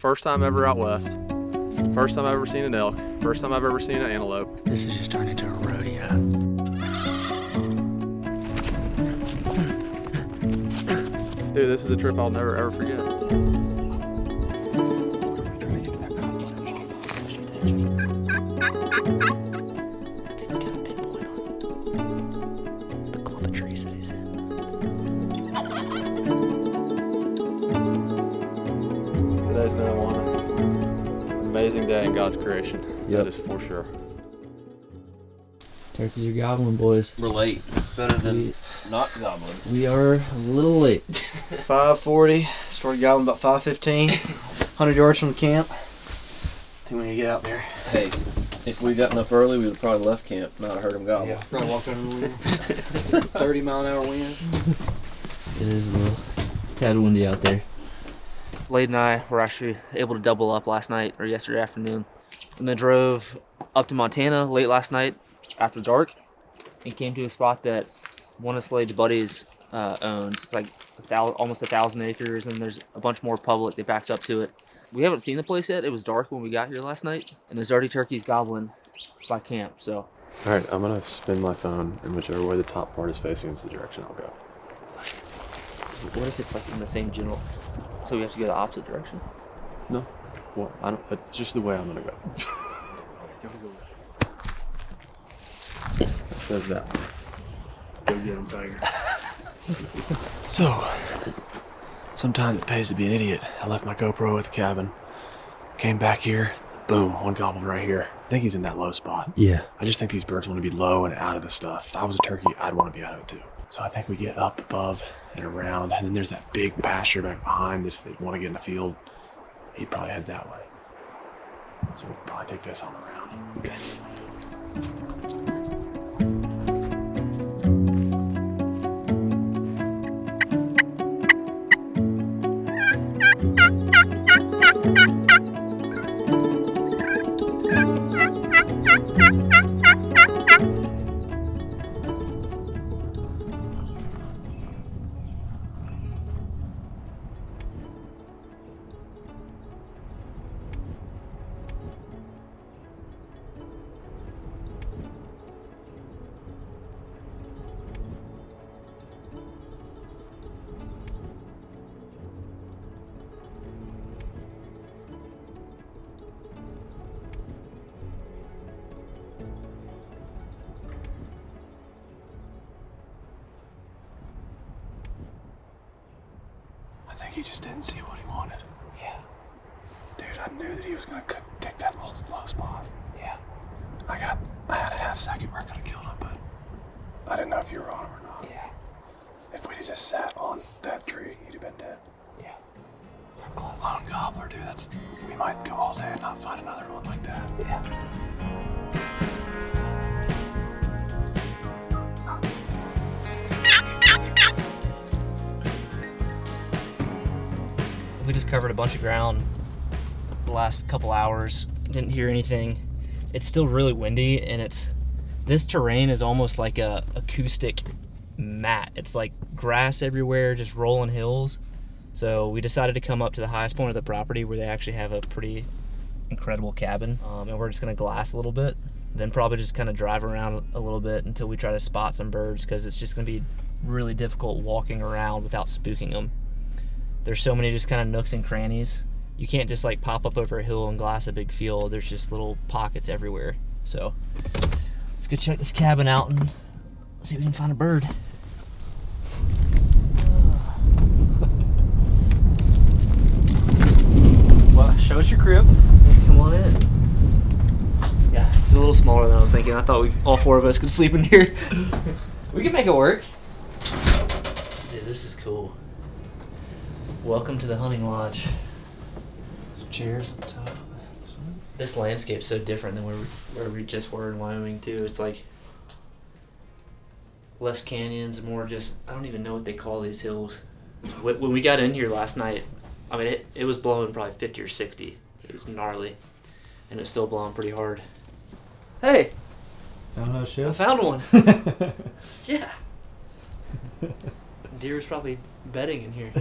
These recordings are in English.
First time ever out west. First time I've ever seen an elk. First time I've ever seen an antelope. This is just turning into a rodeo. Dude, this is a trip I'll never ever forget. The clump of trees that he's in. Today's been one amazing day in God's creation. Yep. That is for sure. Turkeys are gobbling, boys. We're late. It's better than not gobbling. We are a little late. 5:40. Started gobbling about 5:15. 100 yards from the camp. I think we need to get out there. Hey, if we'd gotten up early, we would have probably left camp. Not have heard them gobble. Yeah, probably walked under the wind. 30-mile-an-hour wind. It is a little tad windy out there. Lade and I were actually able to double up last night or yesterday afternoon, and then drove up to Montana late last night after dark and came to a spot that one of Slade's buddies owns. It's like almost 1,000 acres, and there's a bunch more public that backs up to it. We haven't seen the place yet. It was dark when we got here last night, and there's already turkeys gobbling by camp. So All right, I'm gonna spin my phone, and whichever way the top part is facing is the direction I'll go. what if it's like in the same general? So we have to go the opposite direction? No, well, I don't. It's just the way I'm gonna go. It says that. Go get him, Tiger. So, sometimes it pays to be an idiot. I left my GoPro at the cabin, came back here, boom, one gobbled right here. I think he's in that low spot. Yeah. I just think these birds want to be low and out of the stuff. If I was a turkey, I'd want to be out of it too. So I think we get up above and around, and then there's that big pasture back behind. If they want to get in the field, he'd probably head that way. So we'll probably take this on around. I think he just didn't see what he wanted. Yeah. Dude, I knew that he was gonna take that little low spot. Yeah. I had a half second where I could have killed him, but I didn't know if you were on him or not. Yeah. If we'd have just sat on that tree, he'd have been dead. Yeah. They're close. Lone gobbler, dude, we might go all day and not find another one like that. Yeah. we just covered a bunch of ground the last couple hours. Didn't hear anything. It's still really windy, and this terrain is almost like a acoustic mat. It's like grass everywhere, just rolling hills. So we decided to come up to the highest point of the property where they actually have a pretty incredible cabin, and we're just gonna glass a little bit, then probably just kind of drive around a little bit until we try to spot some birds, because it's just gonna be really difficult walking around without spooking them. There's so many just kind of nooks and crannies. You can't just like pop up over a hill and glass a big field. There's just little pockets everywhere. So let's go check this cabin out and see if we can find a bird. Well, show us your crib. Yeah, come on in. Yeah, it's a little smaller than I was thinking. I thought all four of us could sleep in here. We can make it work. Dude, this is cool. Welcome to the hunting lodge. Some chairs up top. This landscape's so different than where we just were in Wyoming too. It's like less canyons, more just, I don't even know what they call these hills. When we got in here last night, I mean, it was blowing probably 50 or 60. It was gnarly, and it's still blowing pretty hard. Hey! Found a ship? I found one. Yeah. Deer's probably bedding in here.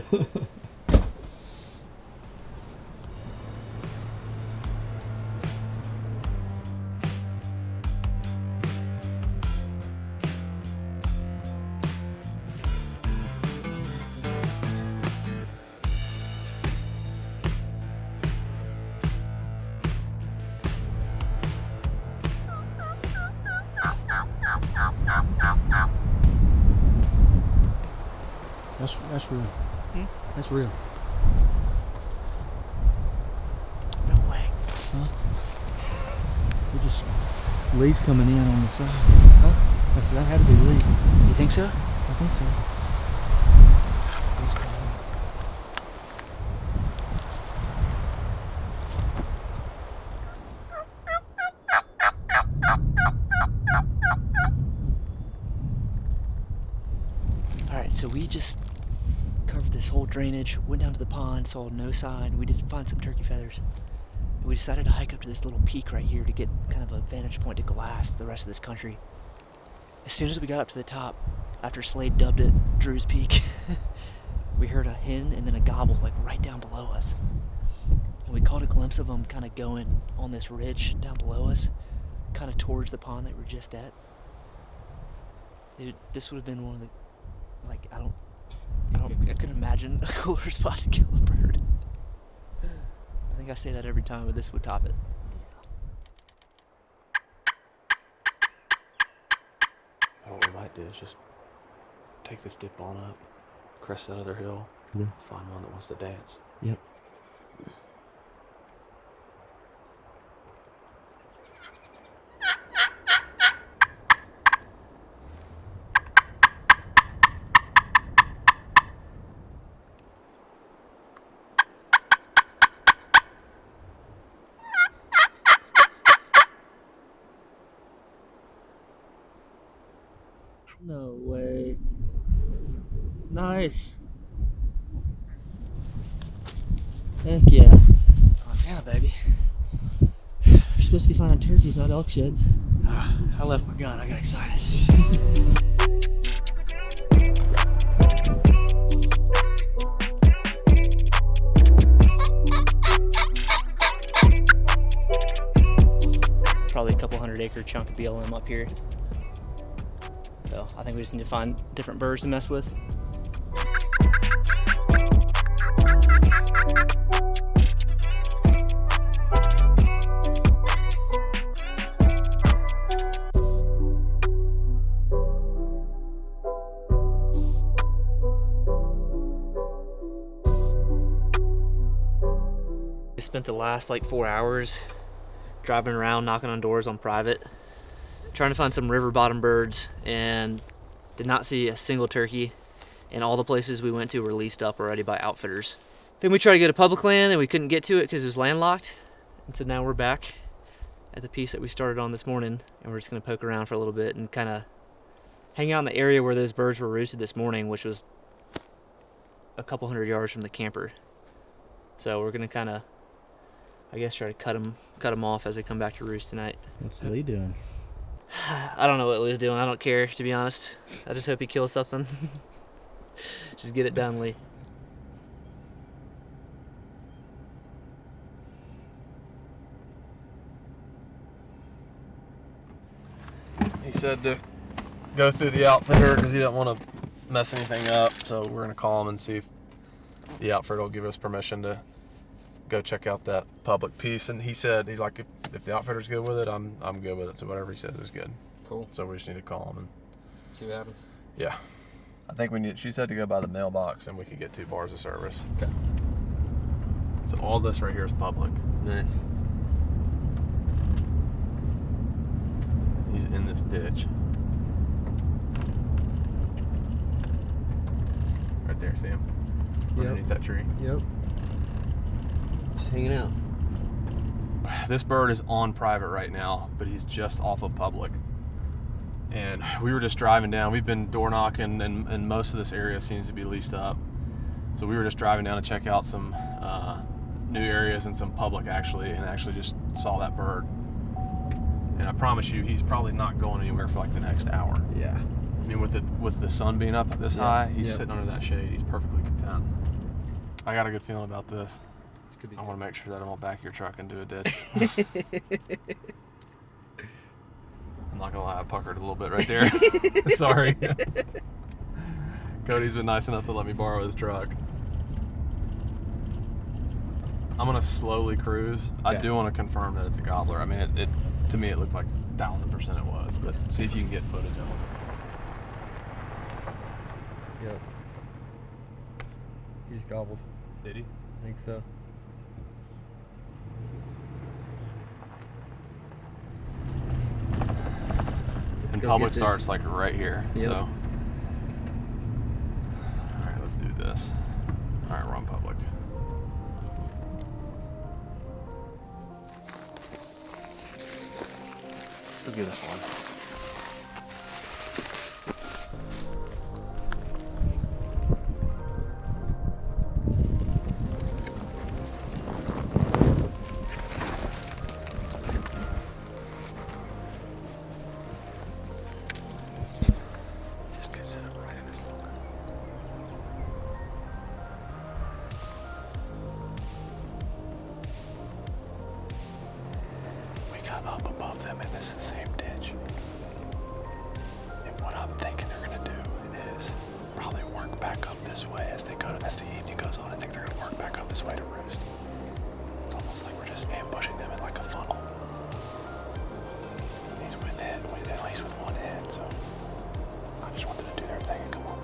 That's real. That's real. No way. Huh? We just Lee's coming in on the side. Huh? That had to be Lee. You think so? I think so. He's coming. Alright, so we just covered this whole drainage, went down to the pond, saw no sign. We did find some turkey feathers. And we decided to hike up to this little peak right here to get kind of a vantage point to glass the rest of this country. As soon as we got up to the top, after Slade dubbed it Drew's Peak, we heard a hen and then a gobble like right down below us. And we caught a glimpse of them kind of going on this ridge down below us, kind of towards the pond that we were just at. Dude, this would have been one of the, like, I couldn't imagine a cooler spot to kill a bird. I think I say that every time, but this would top it. What we might do is just take this dip on up, crest that other hill, Yeah. find one that wants to dance. Yep. No way. Nice. Heck yeah. Montana, baby. You're supposed to be finding turkeys, not elk sheds. I left my gun. I got excited. Probably a couple 100-acre chunk of BLM up here. So I think we just need to find different birds to mess with. We spent the last like 4 hours driving around, knocking on doors on private, trying to find some river bottom birds, and did not see a single turkey. And all the places we went to were leased up already by outfitters. Then we tried to go to public land and we couldn't get to it because it was landlocked. And so now we're back at the piece that we started on this morning, and we're just gonna poke around for a little bit and kind of hang out in the area where those birds were roosted this morning, which was a couple 100 yards from the camper. So we're gonna kind of, I guess, try to cut them off as they come back to roost tonight. What's Lee doing? I don't know what Lee's doing. I don't care, to be honest. I just hope he kills something. Just get it done, Lee. He said to go through the outfitter because he didn't want to mess anything up. So we're going to call him and see if the outfitter will give us permission to go check out that public piece. And he said, he's like, if the outfitter's good with it, I'm good with it. So whatever he says is good. Cool. So we just need to call him and See what happens. yeah. I think we need. She said to go by the mailbox and we could get 2 bars of service. Okay. So all this right here is public. Nice. He's in this ditch. Right there, see him? Yep. Underneath that tree. Yep. Just hanging out. This bird is on private right now, but he's just off of public. And we were just driving down. We've been door knocking, and most of this area seems to be leased up. So we were just driving down to check out some new areas and some public actually, and actually just saw that bird. And I promise you, he's probably not going anywhere for like the next hour. Yeah. I mean, with the sun being up this high, he's Yep. sitting under that shade. He's perfectly content. I got a good feeling about this. This could be I want to make sure that I won't back your truck into a ditch. I'm not gonna lie, I puckered a little bit right there. Sorry. Cody's been nice enough to let me borrow his truck. I'm gonna slowly cruise. I Okay. do want to confirm that it's a gobbler. I mean, it to me it looked like 1000% it was, but see if you can get footage of it. Yep. He's gobbled. Did he? I think so. And go public get this. starts like right here. Yep. So, all right, let's do this. All right, we're on public. Let's go get this one. Just get set up right in this look. We got up above them in this same ditch. And what I'm thinking they're gonna do is probably work back up this way as they go to, as the evening goes on. I think they're gonna work back up this way to roost. It's almost like we're just ambushing them in like a funnel. He's with it, at least with one head, so I just want them to do their thing and come on.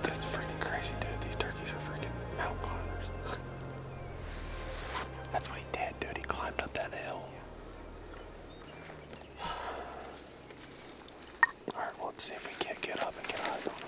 That's freaking crazy, dude. These turkeys are freaking mountain climbers. That's what he did, dude. He climbed up that hill. Alright, well, let's see if we can't get up and get eyes on him.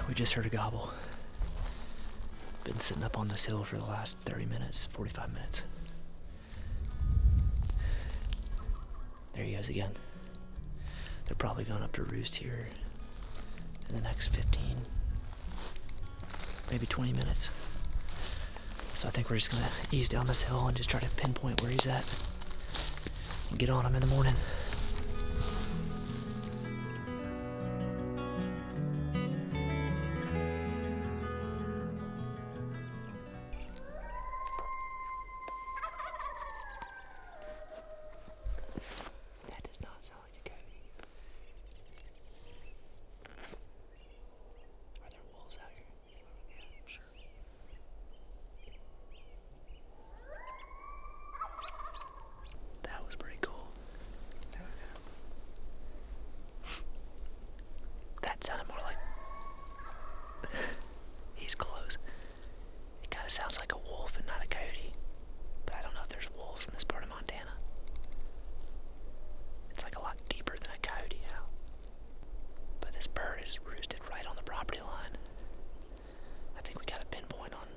We just heard a gobble. Been sitting up on this hill for the last 30 minutes, 45 minutes. There he goes again. They're probably going up to roost here in the next 15, maybe 20 minutes. So I think we're just gonna ease down this hill and just try to pinpoint where he's at and get on him in the morning. That does not sound like a coyote. Are there wolves out here? Yeah, I'm sure. That was pretty cool. That sounded more like... He's close. It kind of sounds like a wolf and not a coyote. But I don't know if there's wolves in this part of Montana. It's like a lot deeper than a coyote howl. But this bird is roosted right on the property line. I think we got a pinpoint on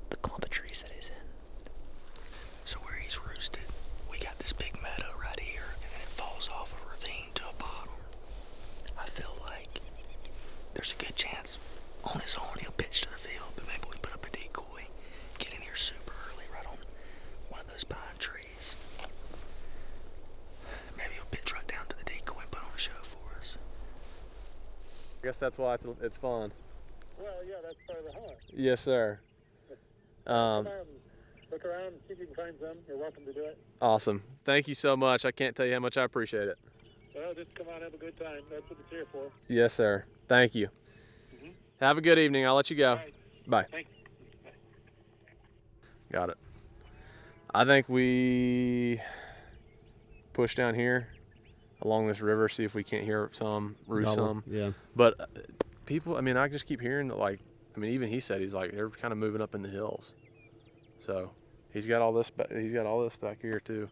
the clump of trees that he's in. So where he's roosted, we got this big meadow right here, and then it falls off a ravine to a bottom. I feel like there's a good chance on his own he'll pitch to the field, but maybe we put up a decoy, get in here super early right on one of those pine trees. Maybe he'll pitch right down to the decoy and put on a show for us. I guess that's why it's fun. Well, yeah, that's part of the hunt. Yes, sir. Look around, see if you can find some. You're welcome to do it. Awesome. Thank you so much. I can't tell you how much I appreciate it. Well, just come out and have a good time. That's what it's here for. Yes, sir. Thank you. Have a good evening. I'll let you go. All right. Bye. Thanks. Got it. I think we push down here along this river, see if we can't hear some, roost some. Yeah. But people, I mean, I just keep hearing that, like, I mean, even he said he's like, they're kind of moving up in the hills. So he's got all this back here too.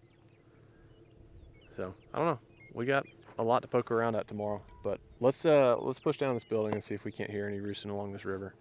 So I don't know. We got a lot to poke around at tomorrow, but let's push down this building and see if we can't hear any roosting along this river.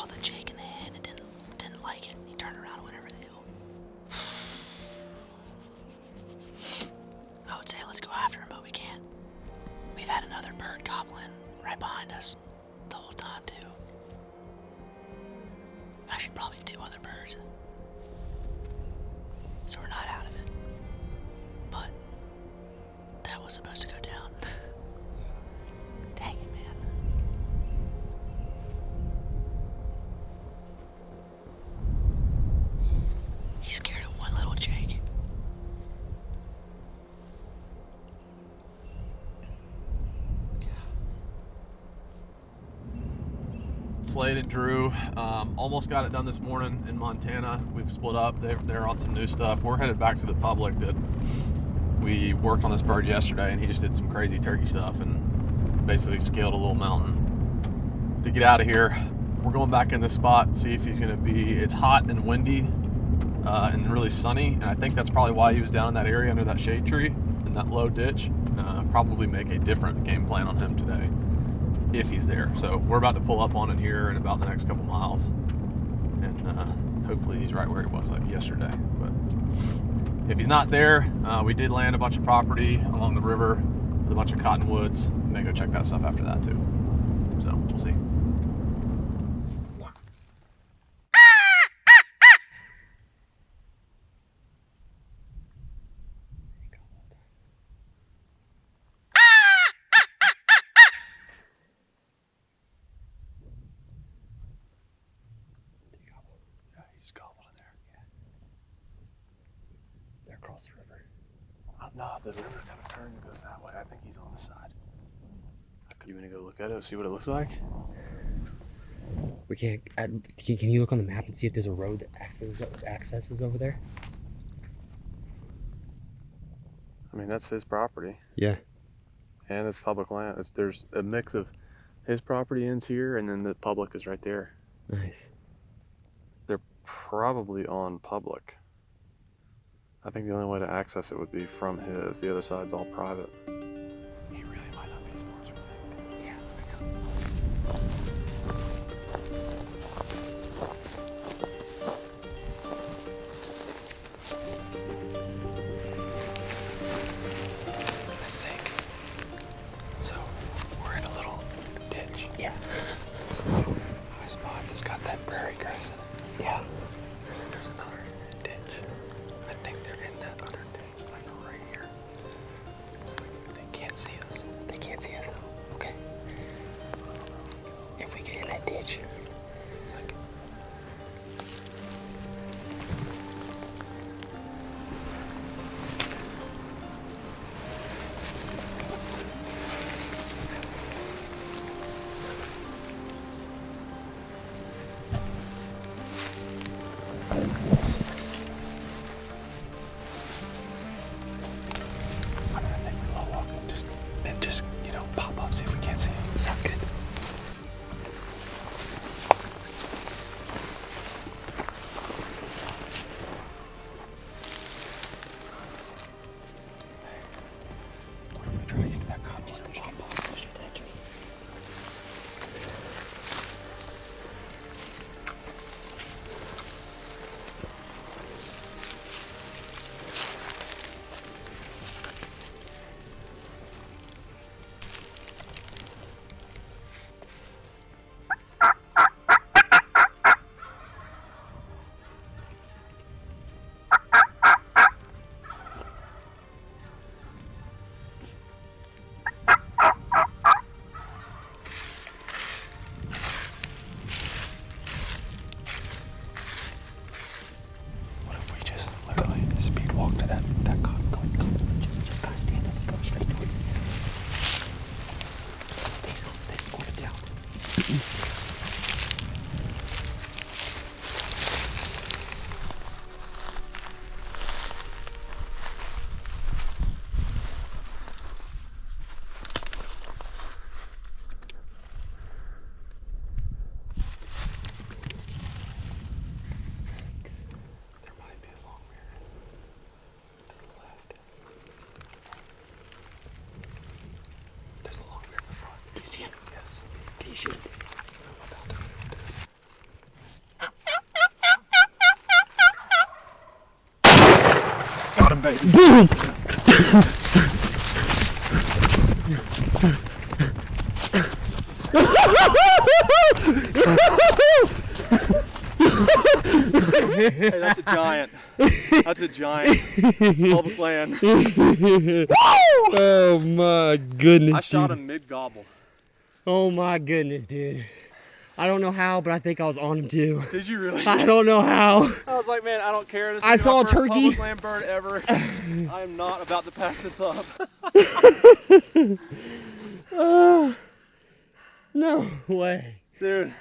saw the Jake in the hen and didn't like it. He turned around and went over the hill. I would say let's go after him, but we can't. We've had another bird goblin right behind us the whole time too. Actually, probably 2 other birds. So we're not out of it. But that was supposed to go down. Dang it, man. He's scared of one little Jake. Slade and Drew almost got it done this morning in Montana. We've split up. They're on some new stuff. We're headed back to the public that we worked on this bird yesterday, and he just did some crazy turkey stuff and basically scaled a little mountain. To get out of here, we're going back in this spot, see if he's going to be, it's hot and windy and really sunny, and I think that's probably why he was down in that area under that shade tree in that low ditch. Probably make a different game plan on him today if he's there. So we're about to pull up on it here in about the next couple miles, and hopefully he's right where he was like yesterday. But if he's not there, we did land a bunch of property along the river with a bunch of cottonwoods. May go check that stuff after that too. So we'll see. Across the river. No, the river kind of turns and goes that way. I think he's on the side. You want to go look at it, see what it looks like? We can't. Can you look on the map and see if there's a road that accesses over there? I mean, that's his property. Yeah. And it's public land. There's a mix of his property ends here, and then the public is right there. Nice. They're probably on public. I think the only way to access it would be from his. The other side's all private. He really might not be sponsored. Yeah. I think. So we're in a little ditch. Yeah. A spot that's got that prairie grass in it. Yeah. There's another ditch. I think they're in that other ditch, like right here. They can't see us. They can't see us. Okay. If we get in that ditch. I think we will walk and just, pop up, see if we can't see him. Sounds good. Try to get to that cotton and pop up. baby. Boom! Hey, that's a giant. That's a giant. Public land. Oh my goodness. I shot dude. him mid-gobble. Oh my goodness, dude. I don't know how, but I think I was on him too. Did you really? I don't know how. I was like, man, I don't care. This is I my saw a first turkey. public land bird ever. I am not about to pass this up. No way. Dude.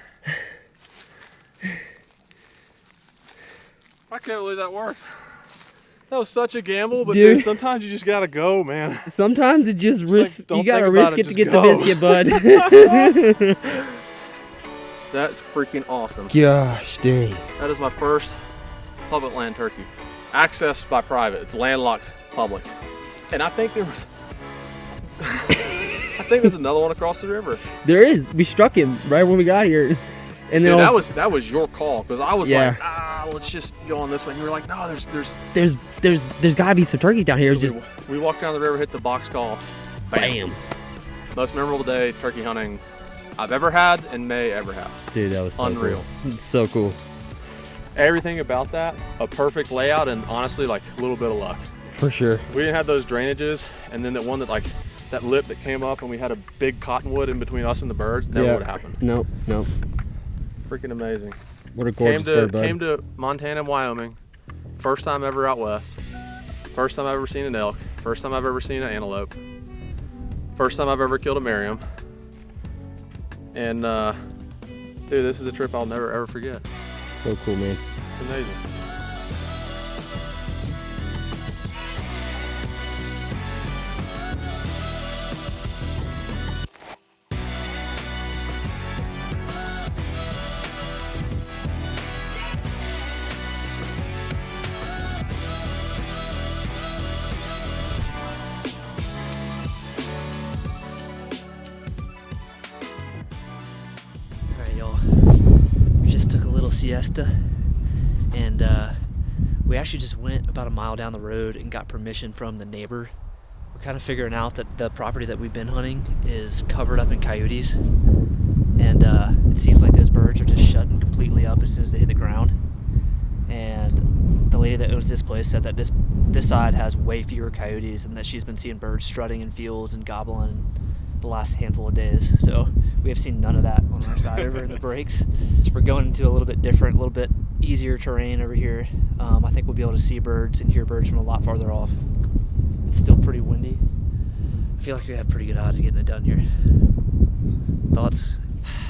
I can't believe that worked. That was such a gamble, but dude, sometimes you just gotta go, man. Sometimes it just risks. Like, don't you gotta think about risk it it, to get just the biscuit, bud. That's freaking awesome. Gosh, dang. That is my first public land turkey. Accessed by private. It's landlocked public. And I think there was I think there's another one across the river. There is. We struck him right when we got here. And dude, then that was your call, because I was like, let's just go on this way. And you were like, no, there's gotta be some turkeys down here. So just we walked down the river, hit the box call. Bam. Most memorable day turkey hunting I've ever had and may ever have. Dude, that was so unreal. Cool. It's so cool. Everything about that, a perfect layout, and honestly, like a little bit of luck. For sure. We didn't have those drainages, and then that one that lip that came up, and we had a big cottonwood in between us and the birds. Never would have happened. Nope. Freaking amazing. What a gorgeous bird, bud. Came to Montana and Wyoming. First time ever out west. First time I've ever seen an elk. First time I've ever seen an antelope. First time I've ever killed a Merriam. And dude, this is a trip I'll never ever forget. So cool, man. It's amazing. Siesta, and we actually just went about a mile down the road and got permission from the neighbor. We're kind of figuring out that the property that we've been hunting is covered up in coyotes, and it seems like those birds are just shutting completely up as soon as they hit the ground. And the lady that owns this place said that this side has way fewer coyotes, and that she's been seeing birds strutting in fields and gobbling the last handful of days. So we have seen none of that on our side over in the breaks. So we're going into a little bit different, a little bit easier terrain over here. I think we'll be able to see birds and hear birds from a lot farther off. It's still pretty windy. I feel like we have pretty good odds of getting it done here. Thoughts,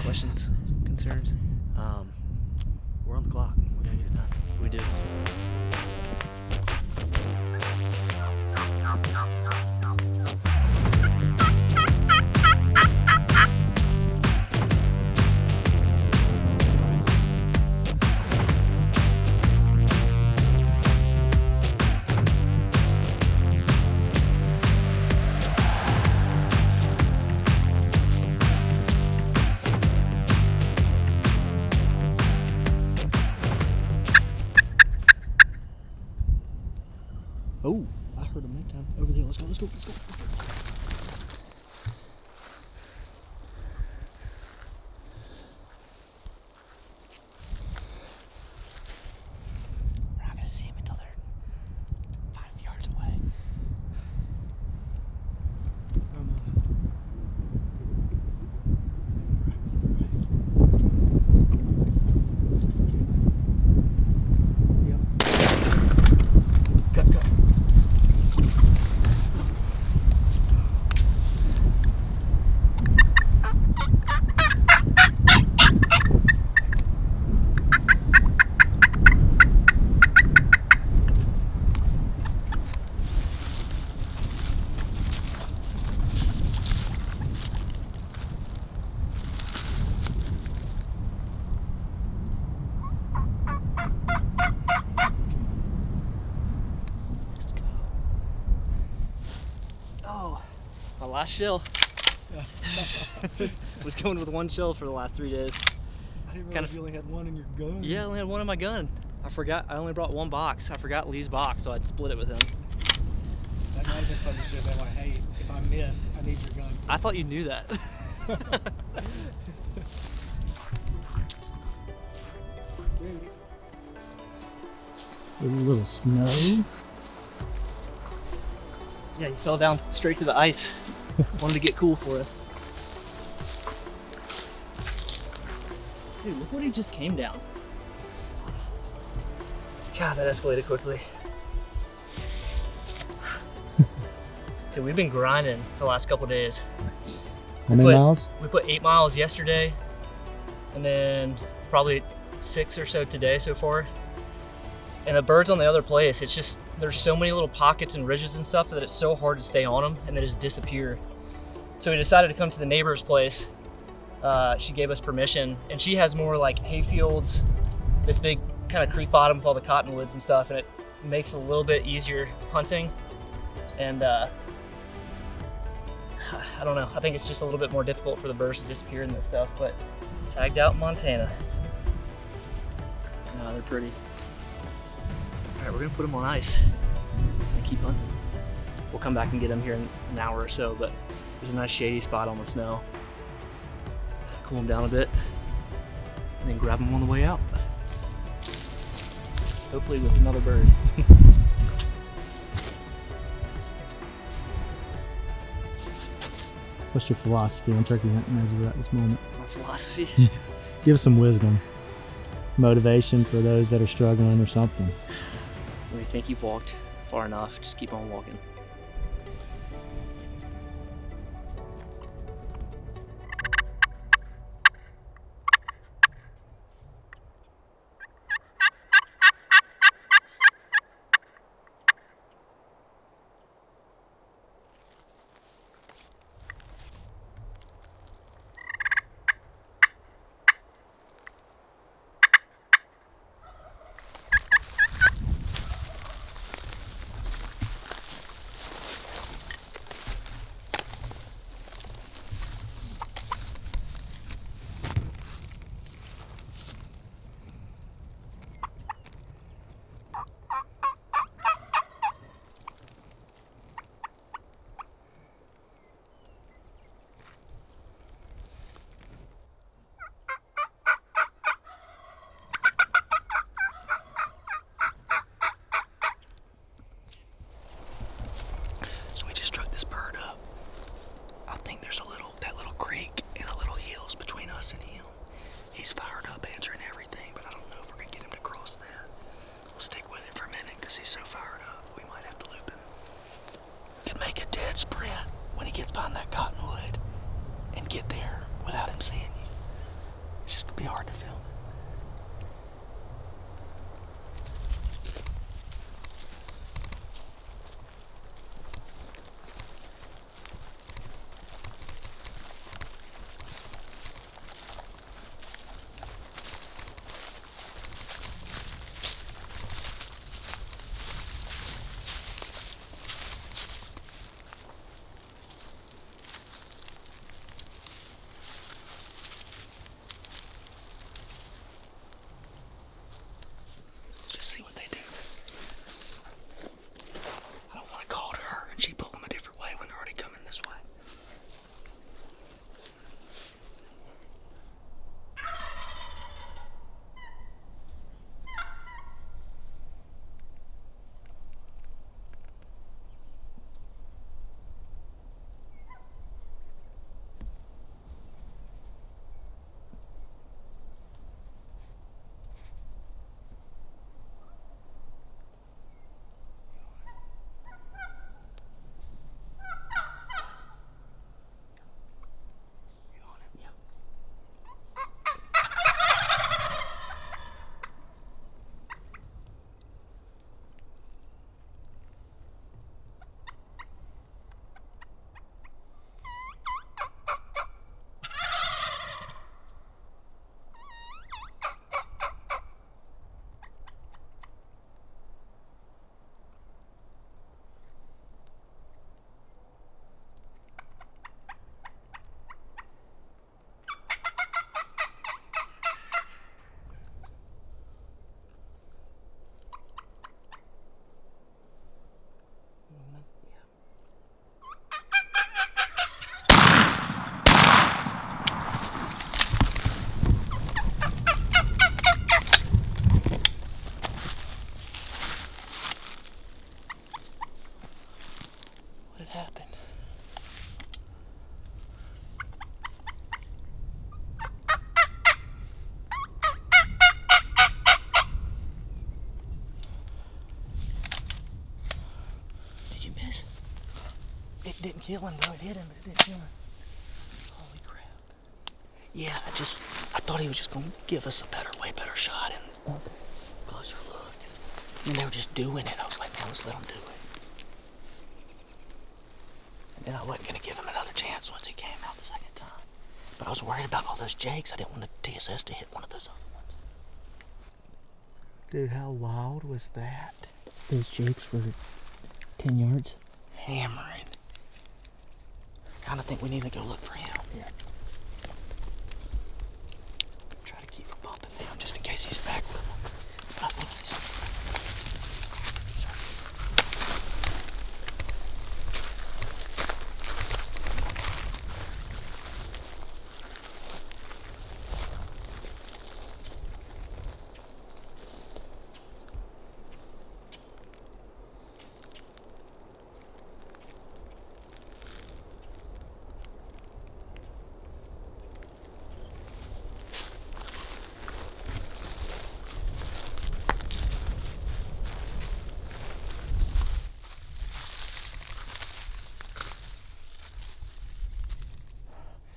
questions, concerns? We're on the clock. We gotta get it done. We do. Oh, I heard him that time. Over there. Let's go. We're not gonna see him until they're 5 yards away. Cut. Oh, my last shell. Was going with one shell for the last 3 days. I didn't realize you only had one in your gun. Yeah, I only had one in my gun. I only brought one box. I forgot Lee's box, so I'd split it with him. might have misunderstood that. Like, hey, if I miss, I need your gun. I thought you knew that. A little snow. Yeah, you fell down straight to the ice. Wanted to get cool for us. Dude, look what he just came down. God, that escalated quickly. Dude, we've been grinding the last couple of days. How many But- miles? We put 8 miles yesterday, and then probably 6 or so today so far. And the birds on the other place, it's just, there's so many little pockets and ridges and stuff that it's so hard to stay on them and they just disappear. So we decided to come to the neighbor's place. She gave us permission, and she has more like hay fields, this big kind of creek bottom with all the cottonwoods and stuff, and it makes it a little bit easier hunting. And I don't know, I think it's just a little bit more difficult for the birds to disappear in this stuff, but tagged out in Montana. No, they're pretty. All right, we're gonna put them on ice and keep hunting. We'll come back and get them here in an hour or so, but there's a nice shady spot on the snow. Cool them down a bit, and then grab them on the way out. Hopefully with another bird. What's your philosophy on turkey hunting as we're at this moment? My philosophy? Give us some wisdom, motivation for those that are struggling or something. When you think you've walked far enough, just keep on walking. didn't kill him though. It hit him, but it didn't kill him. Holy crap. Yeah, I thought he was just gonna give us a way better shot and closer look. And they were just doing it. I was like, man, let's let them do it. And then I wasn't gonna give him another chance once he came out the second time. But I was worried about all those jakes. I didn't want the TSS to hit one of those other ones. Dude, how wild was that? Those jakes were 10 yards. Hammering. Kinda think we need to go look for him. Yeah. Try to keep him bumping down just in case he's back with him. I think he's...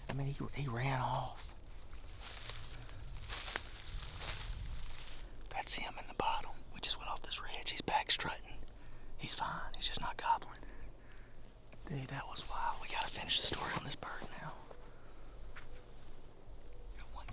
I mean, he ran off. That's him in the bottom. We just went off this ridge. He's back strutting. He's fine. He's just not gobbling. Dude, that was wild. We gotta finish the story on this bird now. Got one.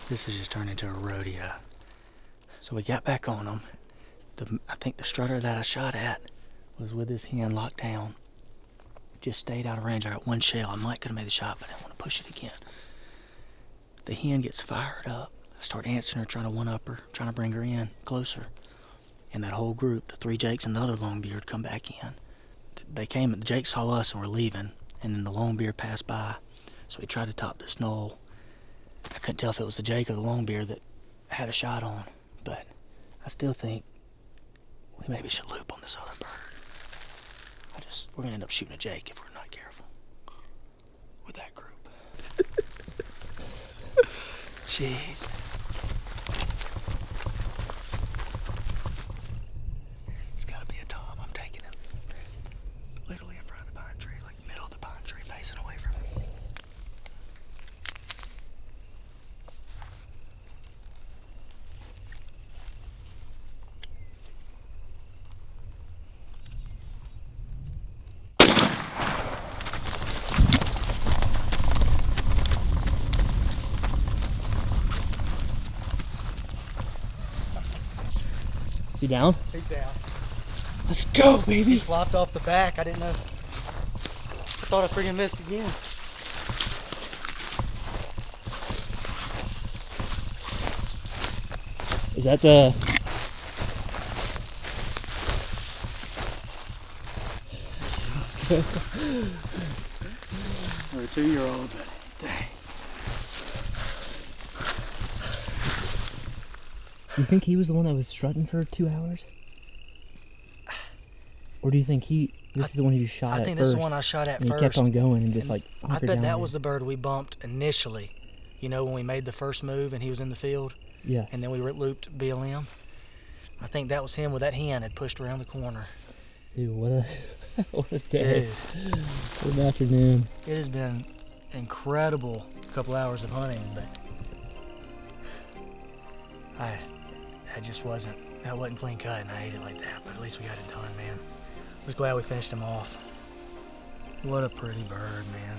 This has just turned into a rodeo. So we got back on him. I think the strutter that I shot at was with his hand locked down. Just stayed out of range. I got one shell. I might could have made the shot, but I didn't want to push it again. The hen gets fired up. I start answering her, trying to one-up her, trying to bring her in closer. And that whole group, the 3 jakes and the other longbeard, come back in. They came, the jakes saw us and were leaving, and then the longbeard passed by. So we tried to top this knoll. I couldn't tell if it was the jake or the longbeard that had a shot on, but I still think we maybe should loop on this other bird. We're gonna end up shooting a jake if we're not careful with that group. Jeez. It's gotta be a tom. I'm taking him. Literally in front of the pine tree, like middle of the pine tree, facing away from me. He down? He's down. Let's go, baby. Flopped off the back. I didn't know. I thought I freaking missed again. Is that the? Or a 2-year-old. Dang. You think he was the one that was strutting for 2 hours? Or do you think this is the one you shot at I think first? this is the one I shot at and first. he kept on going and just like I hunkered bet down that there. was the bird we bumped initially. You know, when we made the first move and he was in the field. Yeah. And then we looped BLM. I think that was him with that hen had pushed around the corner. Dude, what a what a day. Dude, What an afternoon. it has been incredible couple hours of hunting, but that wasn't clean cut, and I hate it like that, but at least we got it done, man. I was glad we finished him off. What a pretty bird, man.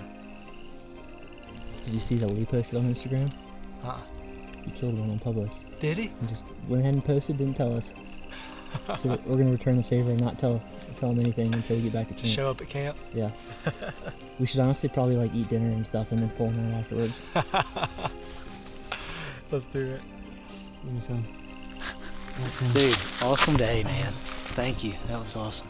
Did you see that Lee posted on Instagram? He killed one in public. Did he? And just went ahead and posted, didn't tell us. So we're gonna return the favor and not tell him anything until we get back to camp. Show up at camp? Yeah. We should honestly probably like eat dinner and stuff and then pull him out afterwards. Let's do it. Give me some. Dude, awesome day, man. Thank you. That was awesome.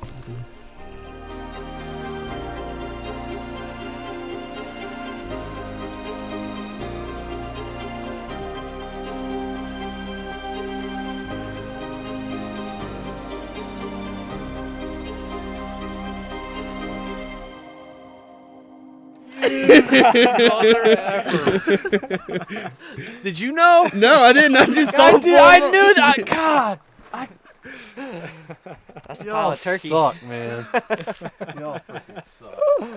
Did you know? No, I didn't. I just saw I knew that. God. That's a Y'all pile of turkey. suck, man. Y'all freaking suck.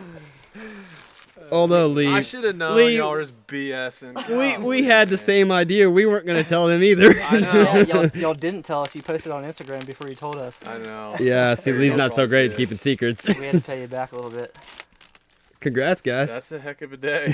Although Lee, I should have known Lee- y'all were just BSing. we had the same idea. We weren't gonna tell them either. I know. Yeah, y'all didn't tell us. You posted on Instagram before you told us. I know. Yeah, see, Lee's not so great at Shit. keeping secrets. We had to pay you back a little bit. Congrats, guys. That's a heck of a day.